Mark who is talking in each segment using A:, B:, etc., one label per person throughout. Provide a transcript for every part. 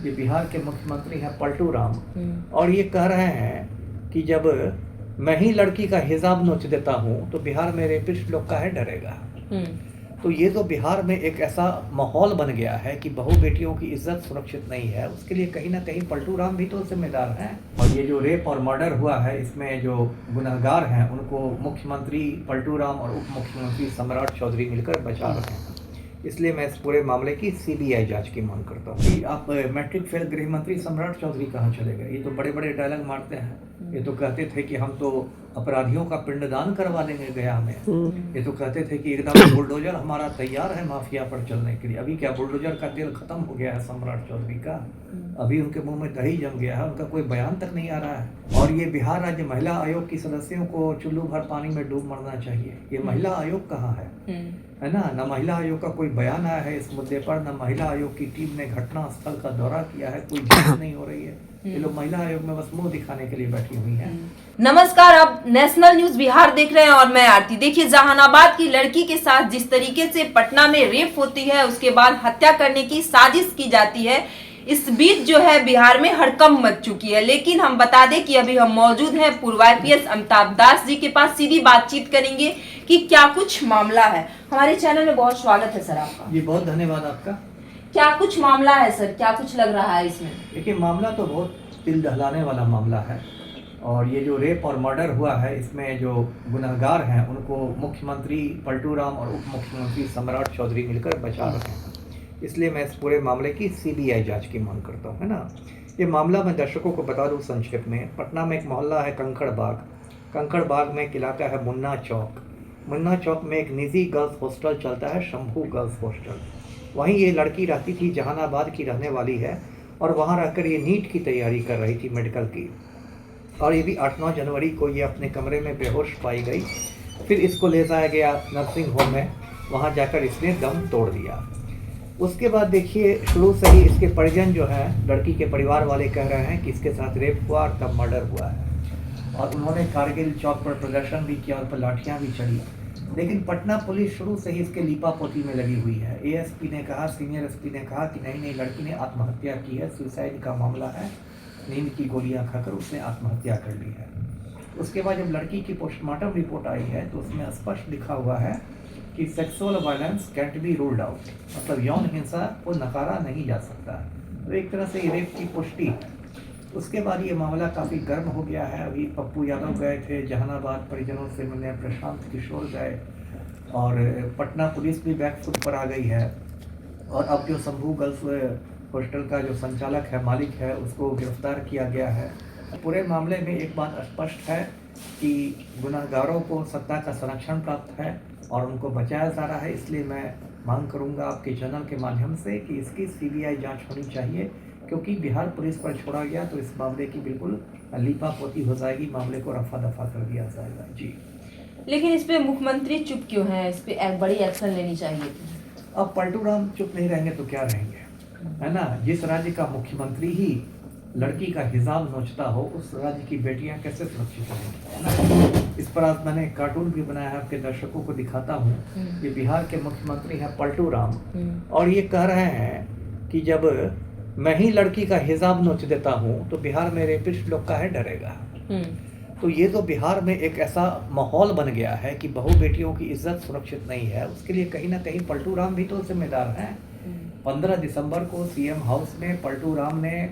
A: ये बिहार के मुख्यमंत्री हैं पलटू राम, और ये कह रहे हैं कि जब मैं ही लड़की का हिजाब नोच देता हूँ तो बिहार में रेपिस्ट लोग काहे डरेगा। तो ये तो बिहार में एक ऐसा माहौल बन गया है कि बहू बेटियों की इज्जत सुरक्षित नहीं है, उसके लिए कहीं ना कहीं पलटू राम भी तो जिम्मेदार हैं। और ये जो रेप और मर्डर हुआ है, इसमें जो गुनहगार हैं उनको मुख्यमंत्री पलटू राम और उप मुख्यमंत्री सम्राट चौधरी मिलकर बचा रहे हैं। इसलिए मैं इस पूरे मामले की सीबीआई जांच की मांग करता हूँ। कि आप मैट्रिक फेल गृह मंत्री सम्राट चौधरी कहाँ चले गए? ये तो बड़े बड़े डायलॉग मारते हैं। ये तो कहते थे कि हम तो अपराधियों का पिंडदान करवा देंगे गया में। ये तो कहते थे कि एकदम बुलडोजर हमारा तैयार है माफिया पर चलने के लिए। अभी क्या बुलडोजर का तेल खत्म हो गया है सम्राट चौधरी का? अभी उनके मुंह में दही जम गया है, उनका कोई बयान तक नहीं आ रहा है। और ये बिहार राज्य महिला आयोग की सदस्यों को चुल्लू भर पानी में डूब मरना चाहिए। ये महिला आयोग कहाँ है ना? न महिला आयोग का कोई बयान आया है इस मुद्दे पर, न महिला आयोग की टीम ने घटना स्थल का दौरा किया है, कोई जांच नहीं हो रही है। ये लोग महिला आयोग में बस मुंह दिखाने के लिए बैठी हुई हैं।
B: नमस्कार, आप नेशनल न्यूज बिहार देख रहे हैं और मैं आरती। देखिए, जहानाबाद की लड़की के साथ जिस तरीके से पटना में रेप होती है, उसके बाद हत्या करने की साजिश की जाती है, इस बीच जो है बिहार में हड़कंप मच चुकी है। लेकिन हम बता दें कि अभी हम मौजूद हैं पूर्व IPS अमिताभ दास जी के पास। सीधी बातचीत करेंगे कि क्या कुछ मामला है। हमारे चैनल में बहुत स्वागत है सर आपका।
A: जी बहुत धन्यवाद आपका।
B: क्या कुछ मामला है सर, क्या कुछ लग रहा है इसमें?
A: देखिए, मामला तो बहुत दिल दहलाने वाला मामला है। और ये जो रेप और मर्डर हुआ है, इसमें जो गुनहगार हैं उनको मुख्यमंत्री पलटू राम और उप मुख्यमंत्री सम्राट चौधरी मिलकर बचा रहे हैं। इसलिए मैं इस पूरे मामले की सीबीआई जांच की मांग करता हूँ, है ना। ये मामला मैं दर्शकों को बता दूँ संक्षेप में। पटना में एक मोहल्ला है कंकड़ बाग। कंकड़ बाग में एक इलाका है मुन्ना चौक। मुन्ना चौक में एक निजी गर्ल्स हॉस्टल चलता है, शंभू गर्ल्स हॉस्टल। वहीं ये लड़की रहती थी, जहानाबाद की रहने वाली है, और वहाँ रहकर ये नीट की तैयारी कर रही थी, मेडिकल की। और ये भी 8-9 जनवरी को ये अपने कमरे में बेहोश पाई गई। फिर इसको ले जाया गया नर्सिंग होम में, वहाँ जाकर इसने दम तोड़ दिया। उसके बाद देखिए, शुरू से ही इसके परिजन जो हैं, लड़की के परिवार वाले कह रहे हैं कि इसके साथ रेप हुआ और तब मर्डर हुआ है। और उन्होंने कारगिल चौक पर प्रदर्शन भी किया और पर लाठियाँ भी चली। लेकिन पटना पुलिस शुरू से ही इसके लीपापोती में लगी हुई है। ASP ने कहा, सीनियर SP ने कहा कि नहीं, लड़की ने आत्महत्या की है, सुसाइड का मामला है, नींद की गोलियां खाकर उसने आत्महत्या कर ली है। उसके बाद जब लड़की की पोस्टमार्टम रिपोर्ट आई है तो उसमें स्पष्ट लिखा हुआ है कि sexual violence cantt be ruled out, मतलब यौन हिंसा को नकारा नहीं जा सकता। तो एक तरह से ये रेप की पुष्टि है। उसके बाद ये मामला काफ़ी गर्म हो गया है। अभी पप्पू यादव गए थे जहानाबाद परिजनों से मिलने, प्रशांत किशोर गए, और पटना पुलिस भी बैकफुट पर आ गई है। और अब जो शंभू गर्ल्स हॉस्टल का जो संचालक है, मालिक है, उसको गिरफ्तार किया गया है। पूरे मामले में एक बात स्पष्ट है कि गुनहगारों को सत्ता का संरक्षण प्राप्त है और उनको बचाया जा रहा है। इसलिए मैं मांग करूंगा आपके चैनल के माध्यम से कि इसकी CBI जांच होनी चाहिए, क्योंकि बिहार पुलिस पर छोड़ा गया तो इस मामले की बिल्कुल लीपापोती हो जाएगी, मामले को रफा दफा कर दिया जाएगा। जी,
B: लेकिन इस पे मुख्यमंत्री चुप क्यों है? इस पे एक बड़ी एक्शन लेनी चाहिए थी।
A: अब पलटू राम चुप नहीं रहेंगे तो क्या रहेंगे, है ना। जिस राज्य का मुख्यमंत्री ही लड़की का हिजाब नोचता हो, उस राज्य की बेटियां कैसे सुरक्षित रहेंगी? इस पर आज मैंने कार्टून भी बनाया है, आपके दर्शकों को दिखाता हूँ। ये बिहार के मुख्यमंत्री हैं पलटू राम, और ये कह रहे हैं कि जब मैं ही लड़की का हिजाब नोच देता हूँ तो बिहार में रेपिस्ट लोग काहे डरेगा। तो ये तो बिहार में एक ऐसा माहौल बन गया है कि बहू बेटियों की इज्जत सुरक्षित नहीं है, उसके लिए कहीं ना कहीं पलटू राम भी तो जिम्मेदार हैं। 15 दिसंबर को CM हाउस में पलटू राम ने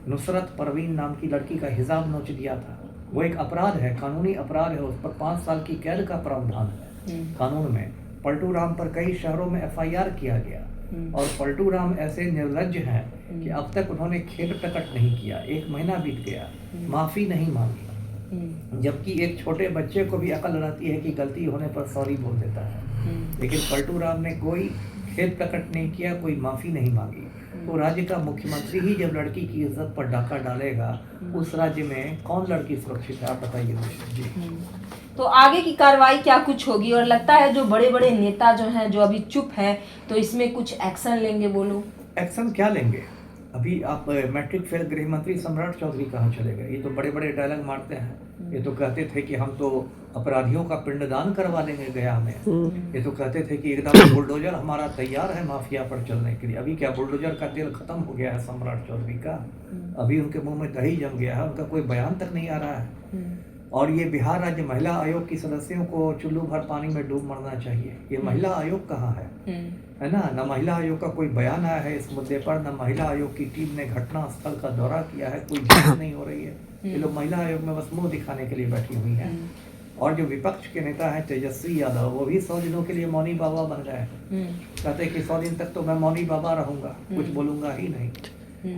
A: नुसरत परवीन नाम की लड़की का हिजाब नोच दिया था। वो एक अपराध है, कानूनी अपराध है, उस पर 5 साल की कैद का प्रावधान है कानून में। पलटू राम पर कई शहरों में FIR किया गया, और पलटू राम ऐसे निर्लज्ज हैं कि अब तक उन्होंने खेद प्रकट नहीं किया। 1 महीना बीत गया, माफी नहीं मांगी, जबकि एक छोटे बच्चे को भी अकल रहती है कि गलती होने पर सॉरी बोल देता है। लेकिन पलटू राम ने कोई खेद प्रकट नहीं किया, कोई माफी नहीं मांगी। तो राज्य का मुख्यमंत्री ही जब लड़की की इज्जत पर डाका डालेगा, उस राज्य में कौन लड़की सुरक्षित है, आप बताइए मुझे। जी,
B: तो आगे की कार्रवाई क्या कुछ होगी? और लगता है जो बड़े बड़े नेता जो हैं, जो अभी चुप हैं, तो इसमें कुछ एक्शन लेंगे वो लोग?
A: एक्शन क्या लेंगे? अभी आप मैट्रिक फेल गृह मंत्री सम्राट चौधरी कहाँ चले गए? ये तो बड़े बड़े डायलॉग मारते हैं। ये तो कहते थे कि हम तो अपराधियों का पिंडदान करवा देंगे गया में। ये तो कहते थे कि एकदम बुलडोजर हमारा तैयार है माफिया पर चलने के लिए। अभी क्या बुलडोजर का तेल खत्म हो गया है सम्राट चौधरी का? अभी उनके मुंह में दही जम गया है, उनका कोई बयान तक नहीं आ रहा है। और ये बिहार राज्य महिला आयोग की सदस्यों को चुल्लू भर पानी में डूब मरना चाहिए। ये महिला आयोग कहाँ है ना? न महिला आयोग का कोई बयान आया है इस मुद्दे पर, न महिला आयोग की टीम ने घटना स्थल का दौरा किया है, कोई जांच नहीं हो रही है। ये लोग महिला आयोग में बस मुंह दिखाने के लिए बैठी हुई हैं। और जो विपक्ष के नेता हैं तेजस्वी यादव, वो भी 100 दिनों के लिए मौनी बाबा बन गए हैं। कहते हैं कि 100 दिन तक तो मैं मौनी बाबा रहूंगा, कुछ बोलूंगा ही नहीं।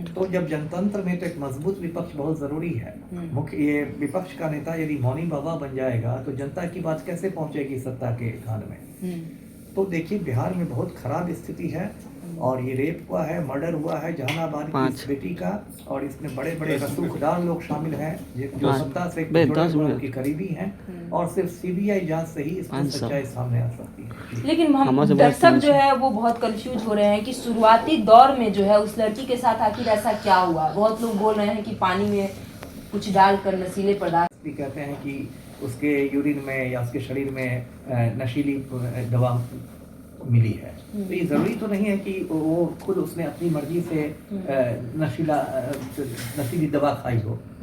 A: तो जब जनतंत्र में तो एक मजबूत विपक्ष बहुत जरूरी है। मुख्य ये विपक्ष का नेता यदि मौनी बाबा बन जाएगा तो जनता की बात कैसे पहुंचेगी सत्ता के कान में? तो देखिए बिहार में बहुत खराब स्थिति है। और ये रेप हुआ है, मर्डर हुआ है जहानाबाद की इस बेटी का, और इसमें बड़े बड़े रसूखदार लोग शामिल हैं जो सत्ता से जुड़े हुए उनके करीबी हैं। और सिर्फ सीबीआई जांच से ही इसकी सच्चाई सामने आ सकती है।
B: लेकिन हम दर्शक जो है वो बहुत कंफ्यूज हो रहे हैं कि शुरुआती दौर में जो है उस लड़की के साथ आखिर ऐसा क्या हुआ। बहुत लोग बोल रहे हैं कि पानी में कुछ डालकर नशीले पदार्थ
A: भी कहते हैं कि उसके यूरिन में या उसके शरीर में नशीली दवा मिली है। तो ये जरूरी तो नहीं है कि वो खुद उसने अपनी मर्जी से नशीली दवा खाई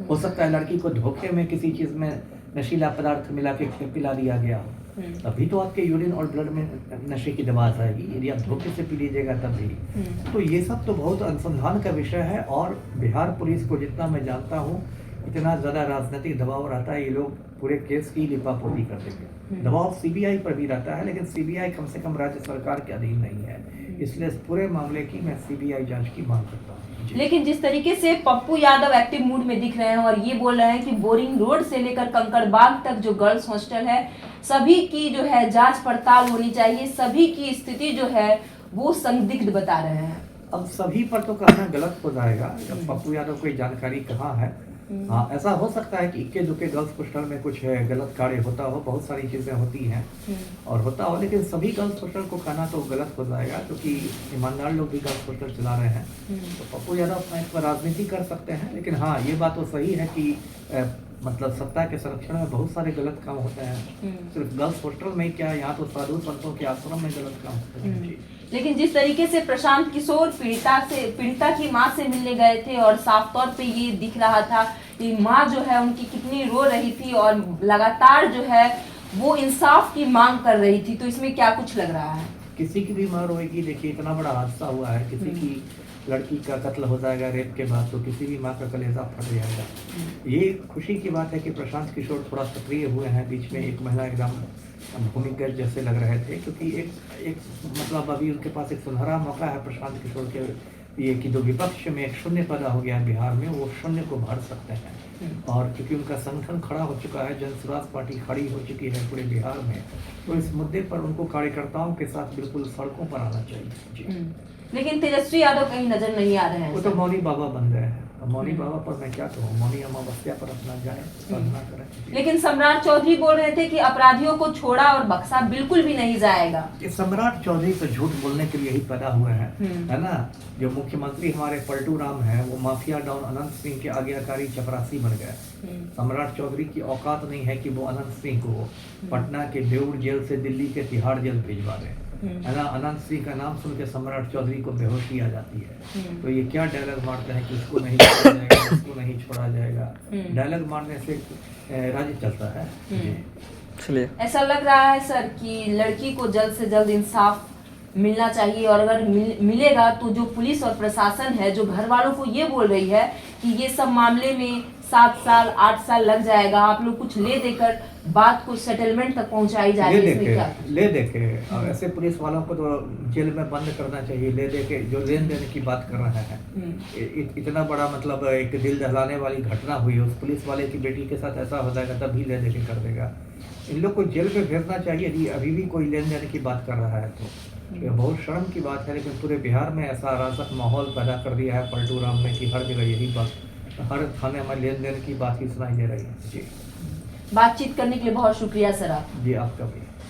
A: हो सकता है लड़की को धोखे में किसी चीज में नशीला पदार्थ मिला के पिला दिया गया हो। तभी तो आपके यूरिन और ब्लड में नशे की दवा आएगी, यदि आप धोखे से पी लीजिएगा तब भी। तो ये सब तो बहुत अनुसंधान का विषय है। और बिहार पुलिस को जितना मैं जानता हूँ, इतना ज़्यादा राजनीतिक दबाव रहता है, ये लोग पूरे केस की लिपापोती कर देंगे। दबाव सीबीआई पर भी रहता है, लेकिन सीबीआई कम से कम राज्य सरकार के अधीन नहीं है। इसलिए इस पूरे मामले की मैं सीबीआई जांच की मांग करता हूँ।
B: लेकिन जिस तरीके से पप्पू यादव एक्टिव मूड में दिख रहे हैं और ये बोल रहे हैं कि बोरिंग रोड से लेकर कंकड़बाग तक जो गर्ल्स हॉस्टल है, सभी की जो है जांच पड़ताल होनी चाहिए, सभी की स्थिति जो है वो संदिग्ध बता रहे हैं।
A: अब सभी पर तो कहना गलत हो जाएगा। जब पप्पू यादव कोई जानकारी कहाँ है? हाँ, ऐसा हो सकता है कि इक्के दुक्के गर्ल्स हॉस्टल में कुछ गलत कार्य होता हो, बहुत सारी चीजें होती हैं और होता हो, लेकिन सभी गर्ल्स हॉस्टल को कहना तो गलत हो जाएगा, क्योंकि ईमानदार लोग भी गर्ल्स हॉस्टल चला रहे हैं। तो पप्पू यादव अपना इस पर राजनीति कर सकते हैं, लेकिन हाँ ये बात तो सही है कि मतलब सत्ता के संरक्षण में बहुत सारे गलत काम होते हैं। सिर्फ गर्ल्स हॉस्टल में क्या, यहाँ तो साधु संतों के आश्रम में गलत काम होते हैं।
B: लेकिन जिस तरीके से प्रशांत किशोर पीड़िता की मां से मिलने गए थे और साफ तौर पे ये दिख रहा था कि मां जो है उनकी कितनी रो रही थी और लगातार जो है वो इंसाफ की मांग कर रही थी, तो इसमें क्या कुछ लग रहा है?
A: किसी की भी मां रोएगी। देखिए इतना बड़ा हादसा हुआ है, किसी की लड़की का कत्ल हो जाएगा रेप के बाद, तो किसी भी माँ का कलेजा फट जाएगा। ये खुशी की बात है कि प्रशांत किशोर थोड़ा सक्रिय हुए हैं। बीच में एक महिला एकदम भूमिगत जैसे लग रहे थे, क्योंकि एक मतलब अभी उनके पास एक सुनहरा मौका है प्रशांत किशोर के ये कि जो विपक्ष में एक शून्य पैदा हो गया है बिहार में, वो शून्य को भर सकते हैं। और क्योंकि उनका संगठन खड़ा हो चुका है, जन स्वराज पार्टी खड़ी हो चुकी है पूरे बिहार में, तो इस मुद्दे पर उनको कार्यकर्ताओं के साथ बिल्कुल सड़कों पर आना चाहिए जी।
B: लेकिन तेजस्वी यादव कहीं नजर नहीं आ रहे हैं।
A: वो तो मौनी बाबा बन गए हैं। मौनी बाबा पर मैं क्या कहूँ, मौनी अमावस्या पर अपना जाए साधना करें।
B: लेकिन सम्राट चौधरी बोल रहे थे कि अपराधियों को छोड़ा और बख्शा बिल्कुल भी नहीं जाएगा।
A: ये सम्राट चौधरी तो झूठ बोलने के लिए ही पैदा हुए हैं, है ना। जो मुख्यमंत्री हमारे पलटू राम है, वो माफिया डॉन अनंत सिंह के आज्ञाकारी चपरासी बन गए। सम्राट चौधरी की औकात नहीं है कि वो अनंत सिंह को पटना के बेऊर जेल से दिल्ली के तिहाड़ जेल भिजवा दें, है ना। अनंत सिंह का नाम सुन के सम्राट चौधरी को बेहोशी आ जाती है। तो ये क्या डायलॉग मारते हैं कि उसको नहीं छोड़ा जाएगा, उसको नहीं छोड़ा जाएगा। डायलॉग मारने से राज्य चलता है।
B: चलिए, ऐसा लग रहा है सर कि लड़की को जल्द से जल्द इंसाफ मिलना चाहिए, और अगर मिलेगा तो जो पुलिस और प्रशासन है जो घर वालों को ये बोल रही है कि ये सब मामले में 7 साल 8 साल लग जाएगा, आप लोग कुछ ले देकर बात को सेटलमेंट तक पहुंचाई जा रही है,
A: ले देके और ऐसे पुलिस वालों को तो जेल में बंद करना चाहिए। ले देके जो लेन देन की बात कर रहे हैं, इतना बड़ा मतलब एक दिल दहलाने वाली घटना हुई, उस पुलिस वाले की बेटी के साथ ऐसा हो जाएगा तभी ले देके कर देगा। इन लोग को जेल पे भेजना चाहिए यदि अभी भी कोई लेन देन की बात कर रहा है तो। ये बहुत शर्म की बात है, लेकिन पूरे बिहार में ऐसा अराजक माहौल पैदा कर दिया है पलटू राम ने कि हर जगह यही बात, हर थाने में लेन देन की बात ही सुनाई दे रही है जी।
B: बातचीत करने के लिए बहुत शुक्रिया सर आप।
A: जी आपका भी।